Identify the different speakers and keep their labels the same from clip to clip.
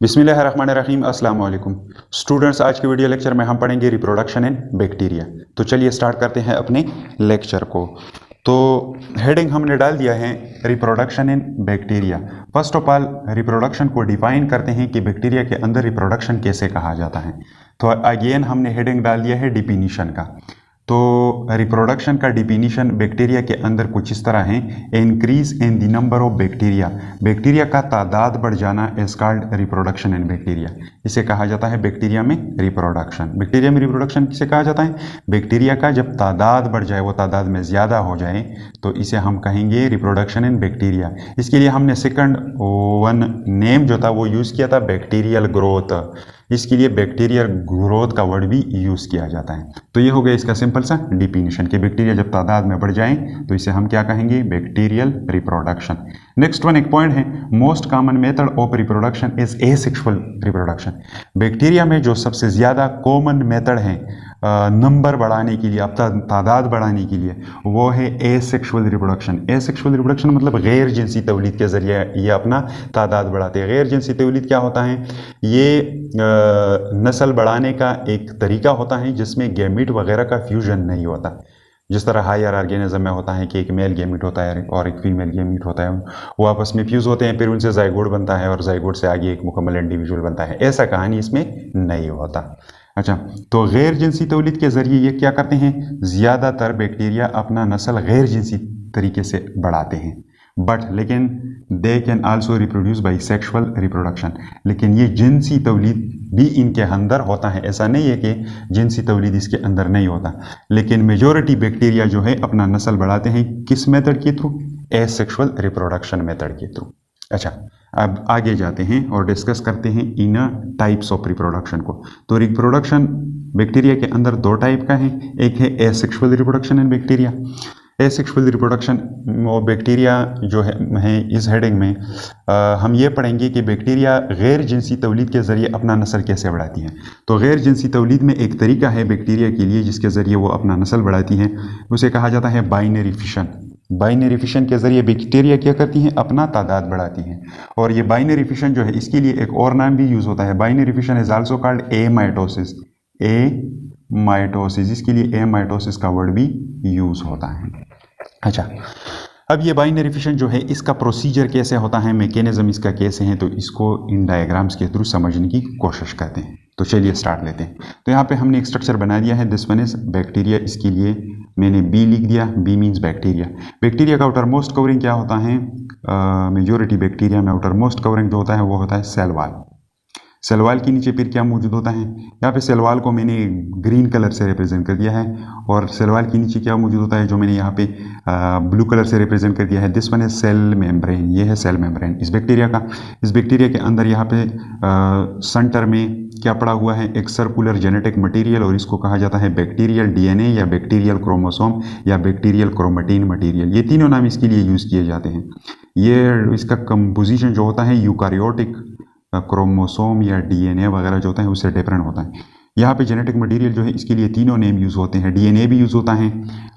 Speaker 1: बिस्मिल्लाहिर्रहमानिर्रहीम अस्सलाम वालेकुम स्टूडेंट्स। आज के वीडियो लेक्चर में हम पढ़ेंगे रिप्रोडक्शन इन बैक्टीरिया। तो चलिए स्टार्ट करते हैं अपने लेक्चर को। तो हेडिंग हमने डाल दिया है reproduction in bacteria. First of all reproduction को डिफाइन करते हैं कि बैक्टीरिया के अंदर रिप्रोडक्शन कैसे कहा जाता है। तो अगेन हमने हेडिंग डाल दिया है डिफिनीशन का। तो रिप्रोडक्शन का डिफिनीशन बैक्टीरिया के अंदर कुछ इस तरह है, increase in the number of bacteria, bacteria का तादाद बढ़ जाना is called reproduction in bacteria. इसे कहा जाता है बैक्टीरिया में रिप्रोडक्शन। बैक्टीरिया में रिप्रोडक्शन किसे कहा जाता है? बैक्टीरिया का जब तादाद बढ़ जाए, वो तादाद में ज़्यादा हो जाए, तो इसे हम कहेंगे रिप्रोडक्शन इन बैक्टीरिया। इसके लिए हमने सेकंड वन नेम जो था वो यूज़ किया था बैक्टीरियल ग्रोथ। इसके लिए बैक्टीरियल ग्रोथ का वर्ड भी यूज़ किया जाता है। तो ये हो गया इसका सिंपल सा डिफिनीशन कि बैक्टीरिया जब तादाद में बढ़ जाए तो इसे हम क्या कहेंगे? Bacterial reproduction. नेक्स्ट वन एक पॉइंट है, most common method of reproduction is asexual reproduction. Bacteria में जो सबसे ज़्यादा कॉमन मेथड है नंबर बढ़ाने के लिए, अब तादाद बढ़ाने के लिए, वो है एसेक्सुअल रिप्रोडक्शन। एसेक्सुअल रिप्रोडक्शन मतलब गैर जिनसी तौलीद के ज़रिए ये अपना तादाद बढ़ाते हैं। गैर जिनसी तौलीद क्या होता है? ये नस्ल बढ़ाने का एक तरीका होता है जिसमें गैमीट वगैरह का फ्यूजन नहीं होता। जिस तरह हायर ऑर्गेनिज्म में होता है कि एक मेल गैमीट होता है और एक फीमेल गैमीट होता है, वो आपस में फ्यूज होते हैं, फिर उनसे जाइगोट बनता है और जाइगोट से आगे एक मुकम्मल इंडिविजुअल बनता है। ऐसा कहानी इसमें नहीं होता। अच्छा, तो गैर जिनसी तौलीद के ज़रिए ये क्या करते हैं? ज़्यादातर बैक्टीरिया अपना नस्ल गैर जिनसी तरीके से बढ़ाते हैं। लेकिन they can also reproduce by sexual reproduction. लेकिन ये जिनसी तौलीद भी इनके अंदर होता है, ऐसा नहीं है कि जिनसी तौलीद इसके अंदर नहीं होता। लेकिन मेजॉरिटी बैक्टीरिया जो है अपना नस्ल बढ़ाते हैं किस मेथड के थ्रू? एसेक्सुअल रिप्रोडक्शन मेथड के थ्रू। अच्छा, अब आगे जाते हैं और डिस्कस करते हैं इन टाइप्स ऑफ रिप्रोडक्शन को। तो रिप्रोडक्शन बैक्टीरिया के अंदर दो टाइप का है, एक है asexual reproduction in bacteria. Asexual reproduction और बैक्टीरिया जो है इस हेडिंग में हम ये पढ़ेंगे कि बैक्टीरिया गैर जिनसी तौलीद के ज़रिए अपना नस्ल कैसे बढ़ाती हैं। तो गैर जिनसी तौलीद में एक तरीका है बैक्टीरिया के लिए जिसके ज़रिए वो अपना नस्ल बढ़ाती हैं, उसे कहा जाता है बाइनरी फिशन। बाइनरी फिशन के ज़रिए बैक्टीरिया क्या करती हैं? अपना तादाद बढ़ाती हैं। और ये बाइनरी फिशन जो है इसके लिए एक और नाम भी यूज़ होता है। Binary fission is also called amitosis. Amitosis, इसके लिए एमाइटोसिस का वर्ड भी यूज़ होता है। अच्छा, अब ये बाइनरी फिशन जो है इसका प्रोसीजर कैसे होता है, मैकेनिज्म इसका कैसे है, तो इसको इन डायग्राम्स के थ्रू समझने की कोशिश करते हैं। तो चलिए स्टार्ट लेते हैं। तो यहाँ पे हमने एक स्ट्रक्चर बना दिया है, दिस वन इज बैक्टीरिया। इसके लिए मैंने बी लिख दिया, बी मीन्स बैक्टीरिया। बैक्टीरिया का आउटर मोस्ट कवरिंग क्या होता है? मेजॉरिटी बैक्टीरिया में आउटर मोस्ट कवरिंग जो होता है वो होता है सेल वॉल। सेल वॉल के नीचे फिर क्या मौजूद होता है? यहाँ पे सेल वॉल को मैंने ग्रीन कलर से रिप्रेजेंट कर दिया है, और सेल वॉल के नीचे क्या मौजूद होता है जो मैंने यहाँ पे ब्लू कलर से रिप्रेजेंट कर दिया है? दिस वन है सेल मेम्ब्रेन। ये है सेल मेम्ब्रेन इस बैक्टीरिया का। इस बैक्टीरिया के अंदर यहाँ पे सेंटर में क्या पड़ा हुआ है? एक सर्कुलर जेनेटिक मटीरियल, और इसको कहा जाता है बैक्टीरियल डीएनए या बैक्टीरियल क्रोमोसोम या बैक्टीरियल क्रोमेटिन मटीरियल। ये तीनों नाम इसके लिए यूज़ किए जाते हैं। ये इसका कंपोजिशन जो होता है यूकारियोटिक क्रोमोसोम या डीएनए वगैरह जो होता है उससे डिफरेंट होता है। यहाँ पे जेनेटिक मटेरियल जो है इसके लिए तीनों नेम यूज़ होते हैं। डीएनए भी यूज़ होता है,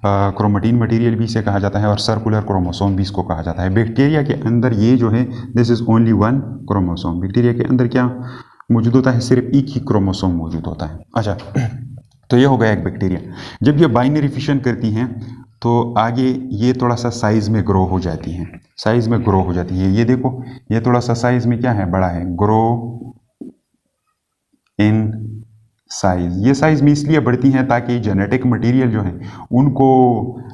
Speaker 1: क्रोमेटिन मटेरियल भी इसे कहा जाता है, और सर्कुलर क्रोमोसोम भी इसको कहा जाता है। बैक्टीरिया के अंदर ये जो है this is only one chromosome. Bacteria के अंदर क्या मौजूद होता है? सिर्फ एक ही क्रोमोसोम मौजूद होता है। अच्छा, तो ये हो गया एक बैक्टीरिया। जब ये बाइनरी फिशन करती हैं तो आगे ये थोड़ा सा साइज़ में ग्रो हो जाती हैं, साइज़ में ग्रो हो जाती है। ये देखो, ये थोड़ा सा साइज़ में क्या है? बड़ा है, ग्रो इन साइज़। ये साइज़ में इसलिए बढ़ती हैं ताकि जेनेटिक मटेरियल जो है उनको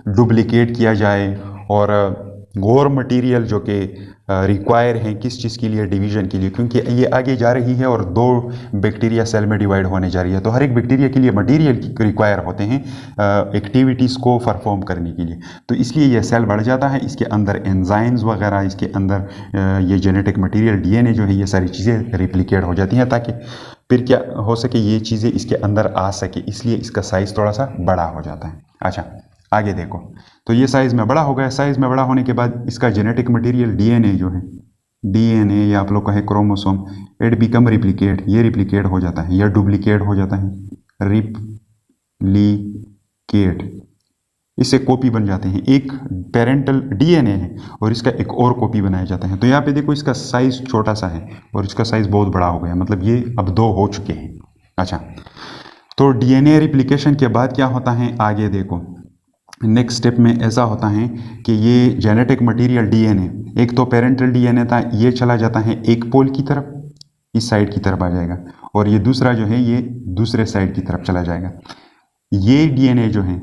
Speaker 1: डुप्लिकेट किया जाए, और और मटेरियल जो कि रिक्वायर हैं किस चीज़ के लिए? डिवीज़न के लिए, क्योंकि ये आगे जा रही है और दो बैक्टीरिया सेल में डिवाइड होने जा रही है। तो हर एक बैक्टीरिया के लिए मटेरियल रिक्वायर होते हैं एक्टिविटीज़ को परफॉर्म करने के लिए। तो इसलिए ये सेल बढ़ जाता है, इसके अंदर एंजाइम्स वगैरह, इसके अंदर ये जेनेटिक मटेरियल डीएनए जो है ये सारी चीज़ें रिप्लिकेट हो जाती हैं ताकि फिर क्या हो सके, ये चीज़ें इसके अंदर आ सके, इसलिए इसका साइज़ थोड़ा सा बड़ा हो जाता है। अच्छा, आगे देखो, तो ये साइज़ में बड़ा हो गया। साइज़ में बड़ा होने के बाद इसका जेनेटिक मटेरियल डीएनए जो है, डीएनए या आप लोग कहें क्रोमोसोम, इट बिकम रिप्लिकेट। ये रिप्लिकेट हो जाता है या डुप्लीकेट हो जाता है, रिप्लिकेट। इससे कॉपी बन जाते हैं। एक पेरेंटल डीएनए है और इसका एक और कॉपी बनाया जाता है। तो यहाँ पे देखो इसका साइज छोटा सा है और इसका साइज बहुत बड़ा हो गया, मतलब ये अब 2 हो चुके हैं। अच्छा, तो डीएनए रिप्लिकेशन के बाद क्या होता है आगे देखो, नेक्स्ट स्टेप में ऐसा होता है कि ये जेनेटिक मटेरियल डीएनए, एक तो पेरेंटल डीएनए था, ये चला जाता है एक पोल की तरफ, इस साइड की तरफ आ जाएगा, और ये दूसरा जो है ये दूसरे साइड की तरफ चला जाएगा। ये डीएनए जो है,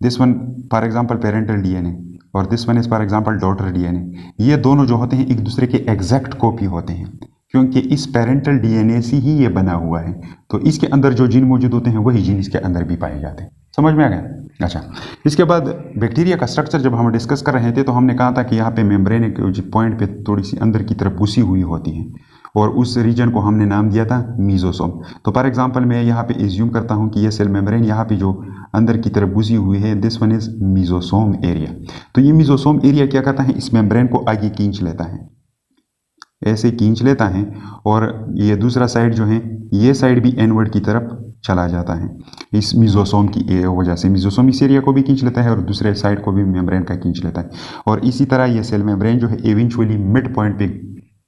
Speaker 1: this one for example parental DNA और this one is for example daughter DNA, ये दोनों जो होते हैं एक दूसरे के एग्जैक्ट कॉपी होते हैं, क्योंकि इस पेरेंटल डीएनए से ही ये बना हुआ है। तो इसके अंदर जो जीन मौजूद होते हैं वही जीन इसके अंदर भी पाए जाते हैं। समझ में आ गया? अच्छा, इसके बाद बैक्टीरिया का स्ट्रक्चर जब हम डिस्कस कर रहे थे तो हमने कहा था कि यहाँ पे मेम्ब्रेन के पॉइंट पे थोड़ी सी अंदर की तरफ घुसी हुई होती है और उस रीजन को हमने नाम दिया था मीजोसोम। तो फॉर एग्जांपल मैं यहाँ पे एज्यूम करता हूँ कि ये सेल मेम्ब्रेन यहाँ पे जो अंदर की तरफ घुसी हुई है, this one is mesosome area. तो ये मीजोसोम एरिया क्या करता है, इस मेम्ब्रेन को आगे खींच लेता है, ऐसे खींच लेता है, और ये दूसरा साइड जो है ये साइड भी इनवर्ड की तरफ चला जाता है इस मीजोसोम की वजह से। मीजोसोम इस एरिया को भी खींच लेता है और दूसरे साइड को भी मेम्ब्रेन का खींच लेता है, और इसी तरह ये सेल मेम्ब्रेन जो है इवेंचुअली मिड पॉइंट पे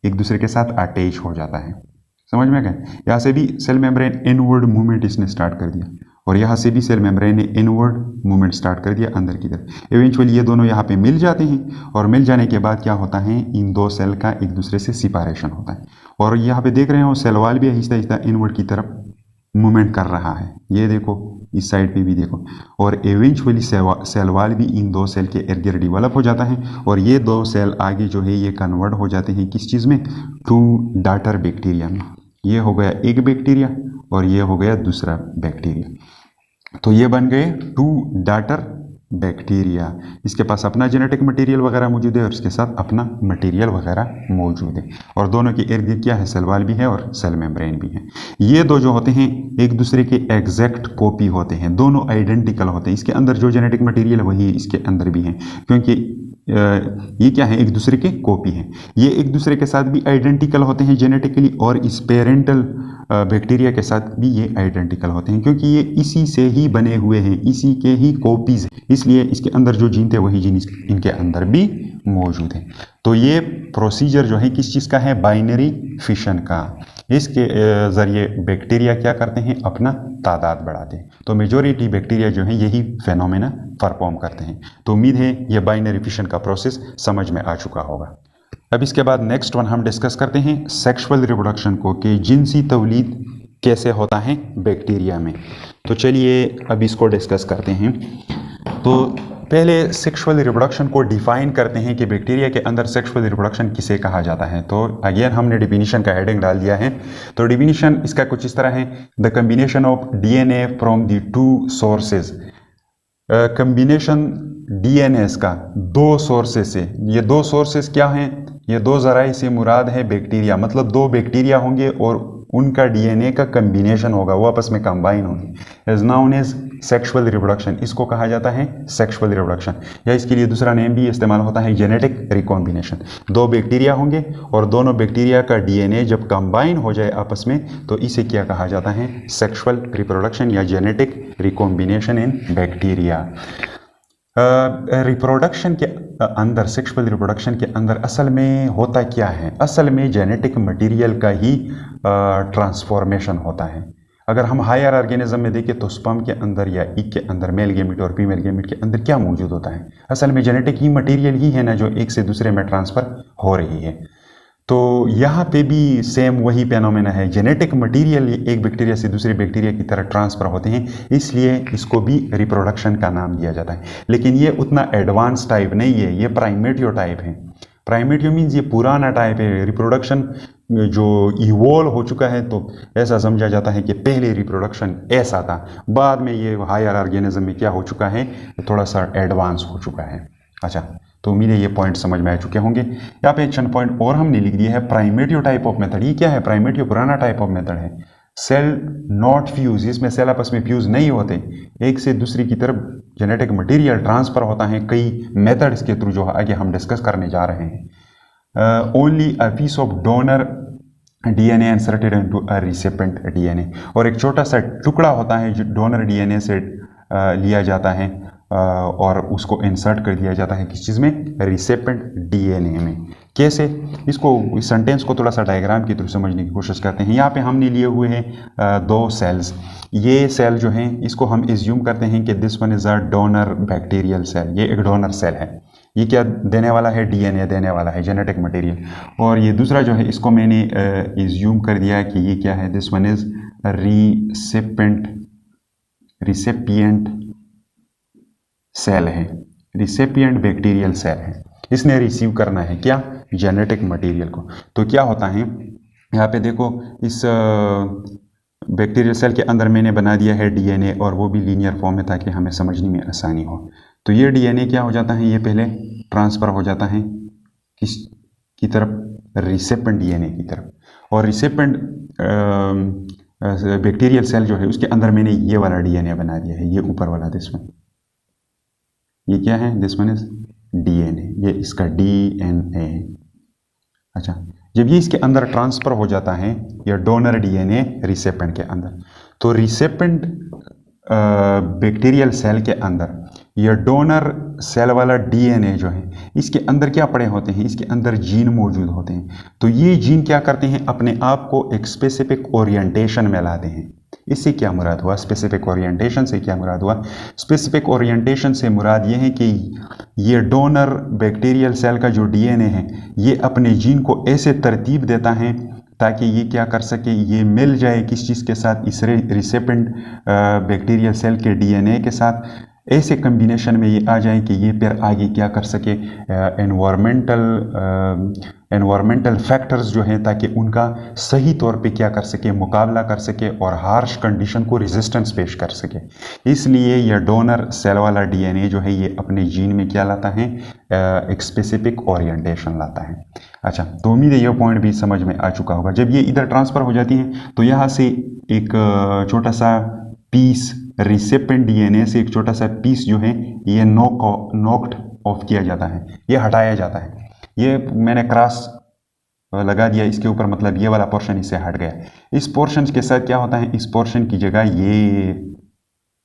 Speaker 1: एक दूसरे के साथ अटैच हो जाता है। समझ में गए? यहाँ से भी सेल मेम्ब्रेन इनवर्ड मूवमेंट इसने स्टार्ट कर दिया और यहाँ से भी सेल मेम्ब्रेन ने इनवर्ड मूवमेंट स्टार्ट कर दिया अंदर की तरफ। इवेंचुअली ये दोनों यहाँ पे मिल जाते हैं और मिल जाने के बाद क्या होता है, इन दो सेल का एक दूसरे से सिपारेशन होता है, और यहाँ पे देख रहे हो सेल वॉल भी आहिस्ता आहिस्ता इनवर्ड की तरफ मूवमेंट कर रहा है। ये देखो इस साइड पे भी देखो, और इवेंचुअली सेल वॉल भी इन दो सेल के इर्द गिर्द डेवलप हो जाता है, और ये दो सेल आगे जो है ये कन्वर्ट हो जाते हैं किस चीज़ में, टू डॉटर बैक्टीरिया में। ये हो गया एक बैक्टीरिया और ये हो गया दूसरा बैक्टीरिया, तो ये बन गए टू डॉटर बैक्टीरिया। इसके पास अपना जेनेटिक मटेरियल वगैरह मौजूद है और इसके साथ अपना मटेरियल वगैरह मौजूद है, और दोनों के इर्द गिर्द क्या है, सेल वॉल भी है और सेल मेम्ब्रेन भी है। ये दो जो होते हैं एक दूसरे के एग्जैक्ट कॉपी होते हैं, दोनों आइडेंटिकल होते हैं। इसके अंदर जो जेनेटिक मटेरियल है वही इसके अंदर भी है, क्योंकि ये क्या है, एक दूसरे के कॉपी हैं। ये एक दूसरे के साथ भी आइडेंटिकल होते हैं जेनेटिकली, और इस पेरेंटल बैक्टीरिया के साथ भी ये आइडेंटिकल होते हैं, क्योंकि ये इसी से ही बने हुए हैं, इसी के ही कॉपीज हैं, इसलिए इसके अंदर जो जीन थे वही जीन इनके अंदर भी मौजूद हैं। तो ये प्रोसीजर जो है किस चीज़ का है, बाइनरी फिशन का। इसके ज़रिए बैक्टीरिया क्या करते हैं, अपना तादाद बढ़ाते हैं। तो मेजॉरिटी बैक्टीरिया जो है यही फेनोमेना परफॉर्म करते हैं। तो उम्मीद है ये बाइनरी फिशन का प्रोसेस समझ में आ चुका होगा। अब इसके बाद नेक्स्ट वन हम डिस्कस करते हैं सेक्सुअल रिप्रोडक्शन को, कि जिनसी तौलीद कैसे होता है बैक्टीरिया में। तो चलिए अब इसको डिस्कस करते हैं। तो पहले सेक्सुअल रिप्रोडक्शन को डिफाइन करते हैं कि बैक्टीरिया के अंदर सेक्सुअल रिप्रोडक्शन किसे कहा जाता है। तो अगेन हमने डिफिनीशन का हेडिंग डाल दिया है। तो डिफिनीशन इसका कुछ इस तरह है, the combination of DNA from the two sources. Combination DNA का दो सोर्सेज से, ये दो सोर्सेज क्या हैं, ये दो ज़राए से मुराद है बैक्टीरिया, मतलब दो बैक्टीरिया होंगे और उनका डीएनए का कम्बिनेशन होगा, वो आपस में कंबाइन होंगे, is known as sexual reproduction. इसको कहा जाता है सेक्सुअल रिप्रोडक्शन, या इसके लिए दूसरा नेम भी इस्तेमाल होता है जेनेटिक रिकॉम्बिनेशन। दो बैक्टीरिया होंगे और दोनों बैक्टीरिया का डीएनए जब कंबाइन हो जाए आपस में, तो इसे क्या कहा जाता है, सेक्सुअल रिप्रोडक्शन या जेनेटिक रिकॉम्बिनेशन इन बैक्टीरिया। रिप्रोडक्शन के अंदर, सेक्सुअल रिप्रोडक्शन के अंदर असल में होता क्या है, असल में जेनेटिक मटेरियल का ही ट्रांसफॉर्मेशन होता है। अगर हम हायर ऑर्गेनिज्म में देखें तो स्पर्म के अंदर या इग के अंदर, मेल गैमेट और फीमेल गैमेट के अंदर क्या मौजूद होता है, असल में जेनेटिक ही मटेरियल ही है ना, जो एक से दूसरे में ट्रांसफ़र हो रही है। तो यहाँ पे भी सेम वही फेनोमेना है, जेनेटिक मटेरियल एक बैक्टीरिया से दूसरे बैक्टीरिया की तरह ट्रांसफ़र होते हैं, इसलिए इसको भी रिप्रोडक्शन का नाम दिया जाता है। लेकिन ये उतना एडवांस टाइप नहीं है, ये प्राइमेटियो टाइप है। प्राइमेटियो मीन्स ये पुराना टाइप है। रिप्रोडक्शन जो इवॉल्व हो चुका है, तो ऐसा समझा जाता है कि पहले रिप्रोडक्शन ऐसा था, बाद में ये हायर ऑर्गेनिज्म में क्या हो चुका है, थोड़ा सा एडवांस हो चुका है। अच्छा, तो उम्मीद है ये पॉइंट समझ में आ चुके होंगे। यहाँ पे एक चंद पॉइंट और हमने लिख दिया है। प्राइमेटिव टाइप ऑफ मेथड, ये क्या है, प्राइमेटिव पुराना टाइप ऑफ मेथड है। सेल नॉट फ्यूज, इसमें सेल आपस में फ्यूज नहीं होते, एक से दूसरी की तरफ जेनेटिक मटेरियल ट्रांसफर होता है कई मेथड्स के थ्रू, जो आगे हम डिस्कस करने जा रहे हैं। Only a piece of donor DNA inserted into a recipient DNA, और एक छोटा सा टुकड़ा होता है जो डोनर डीएनए से लिया जाता है और उसको इंसर्ट कर दिया जाता है किस चीज़ में, रिसेपेंट डीएनए में। कैसे, इसको इस सेंटेंस को थोड़ा सा डायग्राम की थ्रू समझने की कोशिश करते हैं। यहाँ पे हमने लिए हुए हैं दो सेल्स। ये सेल जो हैं इसको हम एज्यूम करते हैं कि this one is a donor bacterial cell. ये एक डोनर सेल है। ये क्या देने वाला है, डीएनए देने वाला है, जेनेटिक मटेरियल। और ये दूसरा जो है इसको मैंने एज्यूम कर दिया कि ये क्या है, दिस वन इज रिसेपिएंट सेल है, रिसेपिएंट बैक्टीरियल सेल है। इसने रिसीव करना है क्या, जेनेटिक मटेरियल को। तो क्या होता है यहाँ पे देखो, इस बैक्टीरियल सेल के अंदर मैंने बना दिया है डीएनए, और वो भी लीनियर फॉर्म में ताकि हमें समझने में आसानी हो। तो ये डीएनए क्या हो जाता है, ये पहले ट्रांसफ़र हो जाता है किस की तरफ, रिसेपेंट डीएनए की तरफ। और रिसेपेंट बैक्टीरियल सेल जो है उसके अंदर मैंने ये वाला डीएनए बना दिया है, ये ऊपर वाला, दिस वन, ये क्या है, दिस वन इज डीएनए, ये इसका डीएनए। अच्छा, जब ये इसके अंदर ट्रांसफ़र हो जाता है, ये डोनर डीएनए रिसेपेंट के अंदर, तो रिसेपेंट बैक्टीरियल सेल के अंदर यह डोनर सेल वाला डीएनए जो है इसके अंदर क्या पड़े होते हैं, इसके अंदर जीन मौजूद होते हैं। तो ये जीन क्या करते हैं, अपने आप को एक स्पेसिफिक ओरिएंटेशन में लाते हैं। इससे क्या मुराद हुआ, स्पेसिफिक ओरिएंटेशन से क्या मुराद हुआ, स्पेसिफिक ओरिएंटेशन से मुराद ये है कि ये डोनर बैक्टीरियल सेल का जो डीएनए है ये अपने जीन को ऐसे तरतीब देता है ताकि ये क्या कर सके, ये मिल जाए किस चीज़ के साथ, इस रिसेपेंट बैक्टीरियल सेल के डीएनए के साथ, ऐसे कम्बिनेशन में ये आ जाए कि ये फिर आगे क्या कर सके, एनवायरमेंटल फैक्टर्स जो हैं ताकि उनका सही तौर पे क्या कर सके, मुकाबला कर सके और हार्श कंडीशन को रेजिस्टेंस पेश कर सके। इसलिए यह डोनर सेल वाला डीएनए जो है ये अपने जीन में क्या लाता है, एक स्पेसिफिक ओरिएंटेशन लाता है। अच्छा, तो उम्मीद है यह पॉइंट भी समझ में आ चुका होगा। जब ये इधर ट्रांसफ़र हो जाती है तो यहाँ से एक छोटा सा पीस, रिसेपेंट डीएनए से एक छोटा सा पीस जो है ये नॉक्ड ऑफ किया जाता है, ये हटाया जाता है। ये मैंने क्रॉस लगा दिया इसके ऊपर, मतलब ये वाला पोर्शन इससे हट गया। इस पोर्शन के साथ क्या होता है, इस पोर्शन की जगह ये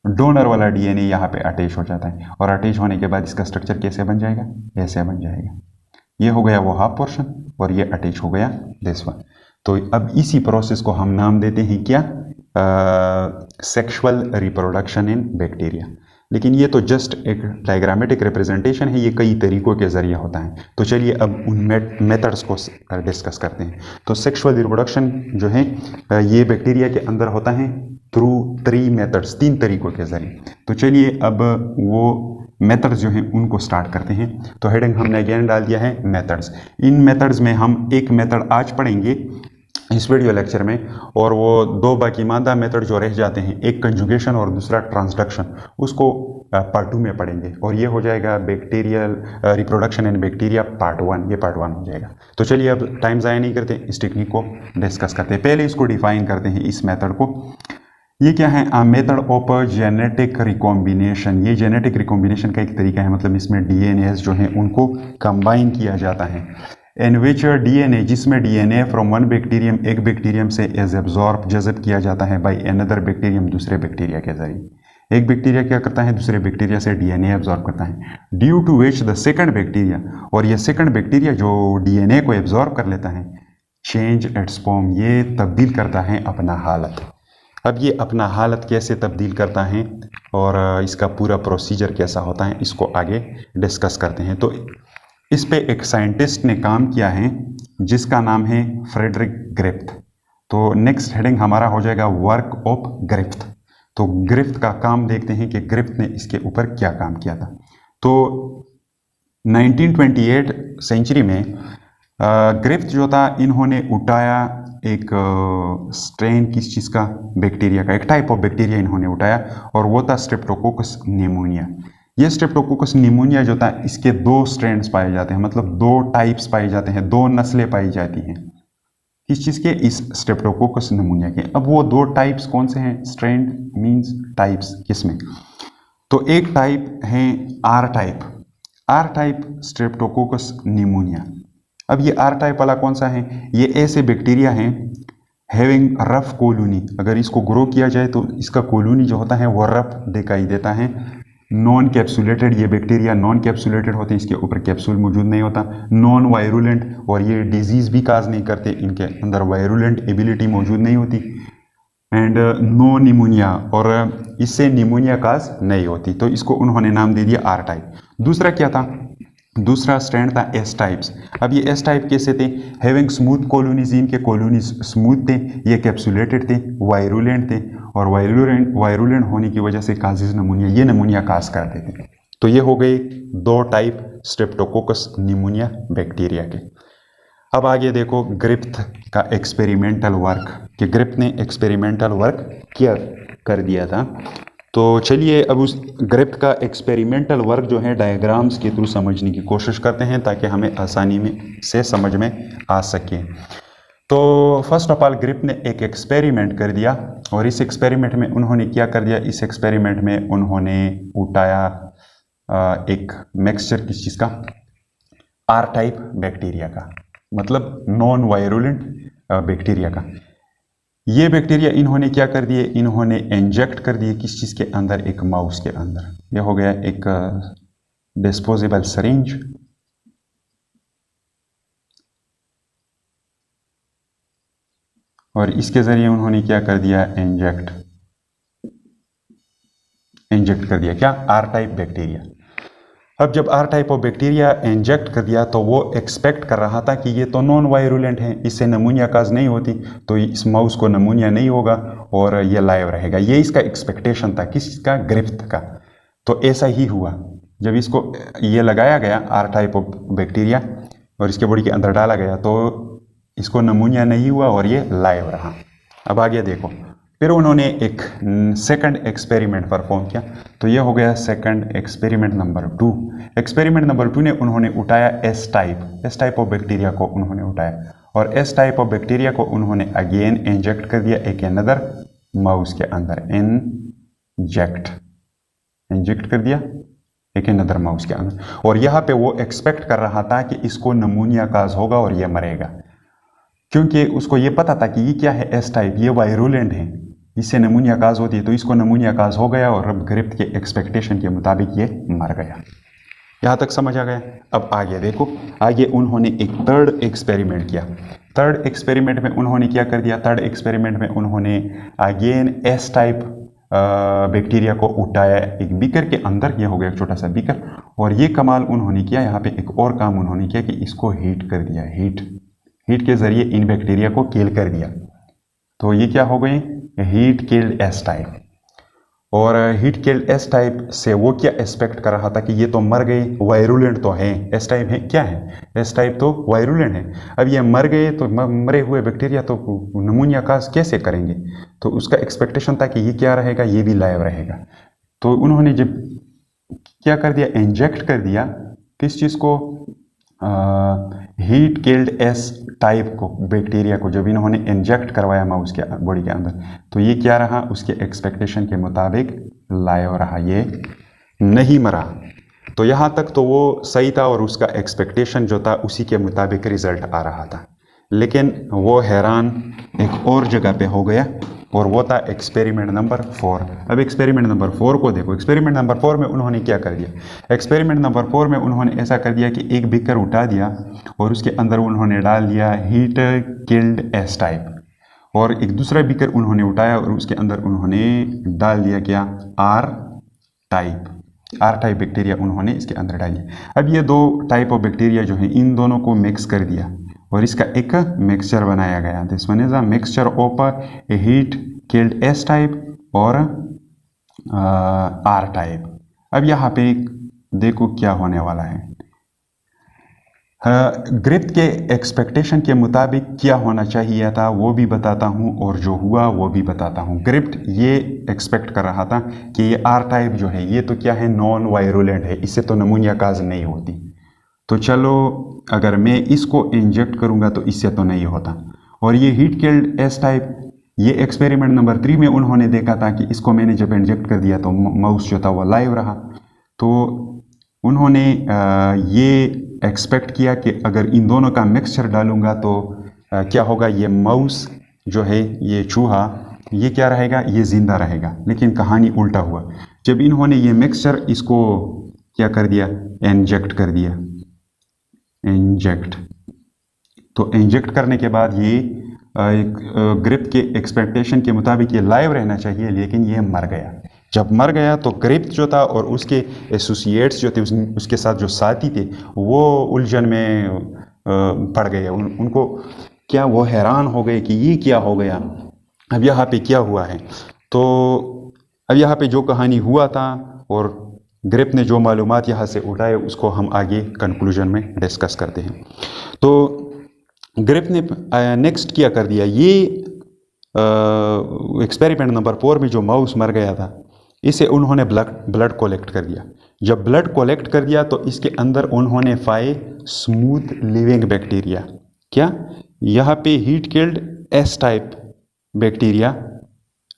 Speaker 1: डोनर वाला डीएनए यहाँ पे अटैच हो जाता है, और अटैच होने के बाद इसका स्ट्रक्चर कैसे बन जाएगा, ऐसे बन जाएगा। ये हो गया वो हाफ पोर्शन और ये अटैच हो गया दिस वन। तो अब इसी प्रोसेस को हम नाम देते हैं क्या, सेक्सुअल रिप्रोडक्शन इन बैक्टीरिया। लेकिन ये तो जस्ट एक डायग्रामेटिक रिप्रेजेंटेशन है, ये कई तरीकों के जरिए होता है। तो चलिए अब उन मेथड्स को डिस्कस करते हैं। तो सेक्सुअल रिप्रोडक्शन जो है ये बैक्टीरिया के अंदर होता है थ्रू 3 मेथड्स, 3 तरीकों के जरिए। तो चलिए अब वो मेथड्स जो हैं उनको स्टार्ट करते हैं। तो हेडिंग हमने अगेन डाल दिया है मेथड्स। इन मेथड्स में हम एक मेथड आज पढ़ेंगे इस वीडियो लेक्चर में, और वो 2 बाकी मादा मेथड जो रह जाते हैं, एक कंजुगेशन और दूसरा ट्रांसडक्शन, उसको पार्ट 2 में पढ़ेंगे, और ये हो जाएगा bacterial reproduction in bacteria part 1, ये पार्ट 1 हो जाएगा। तो चलिए अब टाइम ज़ाया नहीं करते, इस टेक्निक को डिस्कस करते हैं। पहले इसको डिफाइन करते हैं, इस मेथड को। ये क्या है, मेथड ऑफ जेनेटिक रिकॉम्बिनेशन। ये जेनेटिक रिकॉम्बिनेशन का एक तरीका है, मतलब इसमें डीएनएस जो हैं उनको कंबाइन किया जाता है। इन विच डीएनए, जिसमें डीएनए फ्रॉम वन बैक्टीरियम, एक बैक्टीरियम से इज एब्जॉर्ब, जज़ब किया जाता है बाय अनदर बैक्टीरियम, दूसरे बैक्टीरिया के जरिए। एक बैक्टीरिया क्या करता है, दूसरे बैक्टीरिया से डीएनए एब्जॉर्ब करता है, due to which the second bacteria, और ये सेकंड बैक्टीरिया जो डीएनए को एब्जॉर्ब कर लेता है, चेंज इट्स फॉर्म, ये तब्दील करता है अपना हालत। अब ये अपना हालत कैसे तब्दील करता है और इसका पूरा प्रोसीजर कैसा होता है, इसको आगे डिस्कस करते हैं। तो इस पे एक साइंटिस्ट ने काम किया है जिसका नाम है फ्रेडरिक ग्रिफ्थ। तो नेक्स्ट हेडिंग हमारा हो जाएगा वर्क ऑफ ग्रिफ्थ। तो ग्रिफ्थ का काम देखते हैं कि ग्रिफ्थ ने इसके ऊपर क्या काम किया था। तो 1928 सेंचुरी में ग्रिफ्थ जो था, इन्होंने उठाया एक स्ट्रेन किस चीज़ का, बैक्टीरिया का, एक टाइप ऑफ बैक्टीरिया इन्होंने उठाया, और वो था स्ट्रेप्टोकोकस निमोनिया। ये स्ट्रेप्टोकोकस निमोनिया जो था, इसके 2 स्ट्रेन्स पाए जाते हैं, मतलब 2 टाइप्स पाए जाते हैं, 2 नस्लें पाई जाती हैं किस चीज़ के, इस स्ट्रेप्टोकोकस निमोनिया के। अब वो 2 टाइप्स कौन से हैं, स्ट्रेन मींस टाइप्स किसमें, तो एक टाइप है आर टाइप स्ट्रेप्टोकोकस निमोनिया। अब ये आर टाइप वाला कौन सा है, ये ऐसे बैक्टीरिया हैं हैविंग रफ कोलोनी। अगर इसको ग्रो किया जाए तो इसका कोलोनी जो होता है वो रफ दिखाई देता है, नॉन कैप्सुलेटेड, ये बैक्टीरिया नॉन कैप्सुलेटेड होते हैं, इसके ऊपर कैप्सूल मौजूद नहीं होता। नॉन वायरुलेंट, और ये डिजीज़ भी काज नहीं करते, इनके अंदर वायरुलेंट एबिलिटी मौजूद नहीं होती। एंड नो निमोनिया, और इससे निमोनिया काज नहीं होती, तो इसको उन्होंने नाम दे दिया आर टाइप। दूसरा क्या था? दूसरा स्ट्रैंड था एस टाइप्स। अब ये एस टाइप कैसे थे? हैविंग स्मूथ कॉलोनीज, इनके कॉलोनीज स्मूथ थे, ये कैप्सुलेटेड थे, वायरुलेंट थे, और वायरुलेंट होने की वजह से काजिज नमूनिया, ये नमूनिया काज करते थे। तो ये हो गए दो टाइप स्ट्रेप्टोकोकस निमोनिया बैक्टीरिया के। अब आगे देखो ग्रिफ्थ का एक्सपेरिमेंटल वर्क, कि ग्रिफ्थ ने एक्सपेरिमेंटल वर्क किया कर दिया था। तो चलिए अब उस ग्रिफ्थ का एक्सपेरिमेंटल वर्क जो है डायग्राम्स के थ्रू समझने की कोशिश करते हैं, ताकि हमें आसानी से समझ में आ सके। तो फर्स्ट ऑफ ऑल ग्रिफ्थ ने एक एक्सपेरिमेंट कर दिया, और इस एक्सपेरिमेंट में उन्होंने क्या कर दिया? इस एक्सपेरिमेंट में उन्होंने उठाया एक मिक्सचर किस चीज़ का? आर टाइप बैक्टीरिया का, मतलब नॉन वायरुलेंट बैक्टीरिया का। ये बैक्टीरिया इन्होंने क्या कर दिए? इन्होंने इंजेक्ट कर दिए किस चीज़ के अंदर? एक माउस के अंदर। ये हो गया एक डिस्पोजेबल सरिंज, और इसके ज़रिए उन्होंने क्या कर दिया? इंजेक्ट कर दिया क्या? R type bacteria. अब जब R type of bacteria inject कर दिया, तो वो एक्सपेक्ट कर रहा था कि ये तो नॉन वायरुलेंट है, इससे नमूनिया काज नहीं होती, तो इस माउस को नमूनिया नहीं होगा और ये लाइव रहेगा। ये इसका एक्सपेक्टेशन था, किसका? ग्रिफ्थ का। तो ऐसा ही हुआ, जब इसको ये लगाया गया आर टाइप ऑफ बैक्टीरिया और इसके बॉडी के अंदर डाला गया, तो इसको नमूनिया नहीं हुआ और ये लाइव रहा। अब आगे देखो, फिर उन्होंने एक सेकंड एक्सपेरिमेंट परफॉर्म किया। तो ये हो गया second experiment number 2। Experiment number 2 ने उन्होंने उठाया एस टाइप ऑफ बैक्टीरिया को उन्होंने उठाया, और एस टाइप ऑफ बैक्टीरिया को उन्होंने अगेन इंजेक्ट कर दिया एक अनदर माउस के अंदर। इंजेक्ट कर दिया एक अनदर माउस के अंदर, और यहाँ पे वो एक्सपेक्ट कर रहा था कि इसको नमूनिया काज होगा और ये मरेगा, क्योंकि उसको ये पता था कि ये क्या है? एस टाइप, ये वायरुलेंट है, इससे नमूनिया काज होती है, तो इसको नमूनिया काज हो गया, और अब ग्रिफ्थ के एक्सपेक्टेशन के मुताबिक ये मर गया। यहाँ तक समझ आ गया? अब आगे देखो, आगे उन्होंने एक थर्ड एक्सपेरिमेंट किया। थर्ड एक्सपेरिमेंट में उन्होंने क्या कर दिया? थर्ड एक्सपेरिमेंट में उन्होंने अगेन एस टाइप बैक्टीरिया को उठाया एक बीकर के अंदर। ये हो गया एक छोटा सा बीकर, और ये कमाल उन्होंने किया, यहाँ पे एक और काम उन्होंने किया कि इसको हीट कर दिया। हीट के जरिए इन बैक्टीरिया को किल कर दिया। तो ये क्या हो गए? Heat killed S type. और हीट किल्ड एस टाइप से वो क्या एक्सपेक्ट कर रहा था कि ये तो मर गए, वायरुलेंट तो है, एस टाइप है, क्या है? एस टाइप तो वायरुलेंट है। अब ये मर गए, तो मरे हुए बैक्टीरिया तो नमूनिया काज कैसे करेंगे? तो उसका एक्सपेक्टेशन था कि ये क्या रहेगा? ये भी लाइव रहेगा। तो उन्होंने जब क्या कर दिया? इंजेक्ट कर दिया किस चीज़ को? हीट किल्ड एस टाइप को, बैक्टीरिया को जब इन्होंने इंजेक्ट करवाया माउस के बॉडी के अंदर, तो ये क्या रहा? उसके एक्सपेक्टेशन के मुताबिक लाइव रहा, ये नहीं मरा। तो यहाँ तक तो वो सही था, और उसका एक्सपेक्टेशन जो था उसी के मुताबिक रिजल्ट आ रहा था। लेकिन वो हैरान एक और जगह पे हो गया, और वो था एक्सपेरिमेंट नंबर 4। अब एक्सपेरिमेंट नंबर 4 को देखो। एक्सपेरिमेंट नंबर 4 में उन्होंने क्या कर दिया? एक्सपेरिमेंट नंबर 4 में उन्होंने ऐसा कर दिया कि एक बीकर उठा दिया, और उसके अंदर उन्होंने डाल दिया हीट किल्ड एस टाइप, और एक दूसरा बीकर उन्होंने उठाया और उसके अंदर उन्होंने डाल दिया क्या? आर टाइप बैक्टीरिया उन्होंने इसके अंदर डाल दिया। अब ये दो टाइप ऑफ बैक्टीरिया जो है, इन दोनों को मिक्स कर दिया, और इसका एक मिक्सचर बनाया गया। This one is a mixture of A heat killed S type और आर टाइप। अब यहाँ पे देखो क्या होने वाला है। ग्रिफ्थ के एक्सपेक्टेशन के मुताबिक क्या होना चाहिए था वो भी बताता हूँ, और जो हुआ वो भी बताता हूँ। ग्रिफ्थ ये एक्सपेक्ट कर रहा था कि ये आर टाइप जो है, ये तो क्या है? नॉन वायरुलेंट है, इससे तो नमूनिया काज नहीं होती, तो चलो अगर मैं इसको इंजेक्ट करूंगा तो इससे तो नहीं होता। और ये हीट किल्ड एस टाइप, ये एक्सपेरिमेंट नंबर 3 में उन्होंने देखा था कि इसको मैंने जब इंजेक्ट कर दिया तो माउस जो था वो लाइव रहा। तो उन्होंने ये एक्सपेक्ट किया कि अगर इन दोनों का मिक्सचर डालूंगा तो क्या होगा? ये माउस जो है, ये चूहा, ये क्या रहेगा? ये जिंदा रहेगा। लेकिन कहानी उल्टा हुआ। जब इन्होंने ये मिक्सचर इसको क्या कर दिया, इंजेक्ट कर दिया, इंजेक्ट, तो इंजेक्ट करने के बाद ये एक ग्रिप के एक्सपेक्टेशन के मुताबिक ये लाइव रहना चाहिए, लेकिन ये मर गया। जब मर गया तो ग्रिप जो था और उसके एसोसिएट्स जो थे, उसके साथ जो साथी थे, वो उलझन में पड़ गए। उनको क्या, वो हैरान हो गए कि ये क्या हो गया, अब यहाँ पे क्या हुआ है। तो अब यहाँ पे जो कहानी हुआ था और ग्रिप ने जो मालूमात यहाँ से उठाए, उसको हम आगे कंक्लूजन में डिस्कस करते हैं। तो ग्रिप ने नेक्स्ट क्या कर दिया, ये एक्सपेरिमेंट नंबर 4 में जो माउस मर गया था, इसे उन्होंने ब्लड कलेक्ट कर दिया। जब ब्लड कलेक्ट कर दिया तो इसके अंदर उन्होंने पाए स्मूथ लिविंग बैक्टीरिया। क्या, यहाँ पे heat killed S type bacteria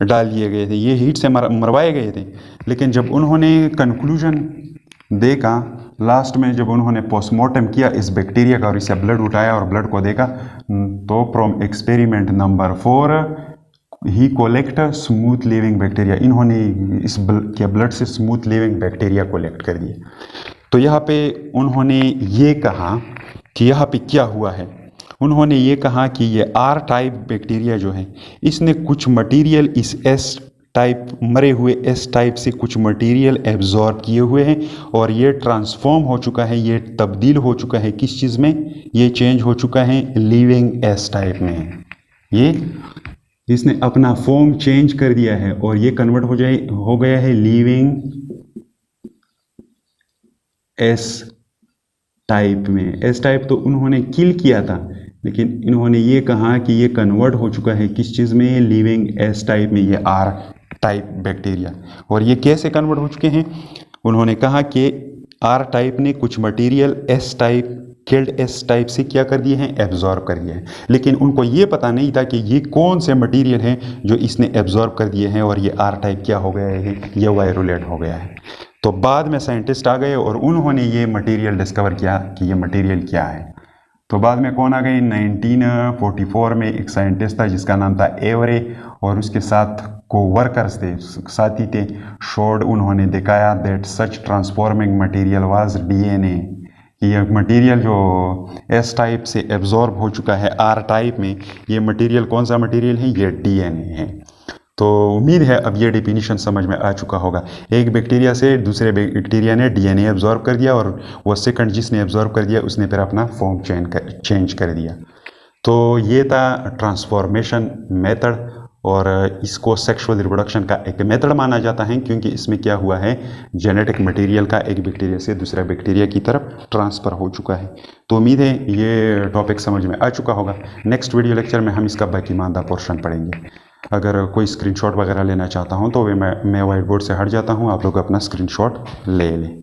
Speaker 1: डाल दिए गए थे, ये हीट से मरवाए गए थे। लेकिन जब उन्होंने कंक्लूजन देखा लास्ट में, जब उन्होंने पोस्टमार्टम किया इस बैक्टीरिया का और इससे ब्लड उठाया और ब्लड को देखा, तो from experiment number 4 he collect smooth living bacteria, इन्होंने इस ब्लड से स्मूथ लिविंग बैक्टीरिया कलेक्ट कर दिए। तो यहाँ पे उन्होंने ये कहा कि यहाँ पे क्या हुआ है, उन्होंने ये कहा कि ये आर टाइप बैक्टीरिया जो है, इसने कुछ मटेरियल इस एस टाइप, मरे हुए एस टाइप से कुछ मटेरियल एब्जॉर्ब किए हुए हैं और ये ट्रांसफॉर्म हो चुका है, ये तब्दील हो चुका है किस चीज़ में, ये चेंज हो चुका है लिविंग एस टाइप में। ये इसने अपना फॉर्म चेंज कर दिया है और ये कन्वर्ट हो गया है लिविंग एस टाइप में। एस टाइप तो उन्होंने किल किया था, लेकिन इन्होंने ये कहा कि ये कन्वर्ट हो चुका है किस चीज़ में, लिविंग एस टाइप में, ये आर टाइप बैक्टीरिया। और ये कैसे कन्वर्ट हो चुके हैं, उन्होंने कहा कि आर टाइप ने कुछ material S type, killed S type से क्या कर दिए हैं, एब्जॉर्ब कर दिए हैं। लेकिन उनको ये पता नहीं था कि ये कौन से मटेरियल हैं जो इसने एब्जॉर्ब कर दिए हैं और ये आर टाइप क्या हो गया है, ये वायरुलेट हो गया है। तो बाद में साइंटिस्ट आ गए और उन्होंने ये मटेरियल डिस्कवर किया कि ये मटेरियल क्या है। तो बाद में कौन आ गए, 1944 में एक साइंटिस्ट था जिसका नाम था एवरे, और उसके साथ कोवर्कर्स थे, साथी थे, शोड, उन्होंने दिखाया that such transforming material was DNA, कि ये मटेरियल जो एस टाइप से एब्जॉर्ब हो चुका है आर टाइप में, ये मटेरियल कौन सा मटेरियल है, ये डीएनए है। तो उम्मीद है अब ये डेफिनेशन समझ में आ चुका होगा। एक बैक्टीरिया से दूसरे बैक्टीरिया ने डीएनए एब्जॉर्ब कर दिया और वो सेकंड जिसने एब्जॉर्ब कर दिया उसने फिर अपना फॉर्म चेंज कर दिया। तो ये था ट्रांसफॉर्मेशन मेथड, और इसको सेक्सुअल रिप्रोडक्शन का एक मेथड माना जाता है, क्योंकि इसमें क्या हुआ है, जेनेटिक मटेरियल का एक बैक्टीरिया से दूसरा बैक्टीरिया की तरफ ट्रांसफ़र हो चुका है। तो उम्मीद है ये टॉपिक समझ में आ चुका होगा। नेक्स्ट वीडियो लेक्चर में हम इसका बाकी मानदा पोर्शन पढ़ेंगे। अगर कोई स्क्रीनशॉट वगैरह लेना चाहता हूँ तो मैं व्हाइट बोर्ड से हट जाता हूँ, आप लोग अपना स्क्रीनशॉट ले लें।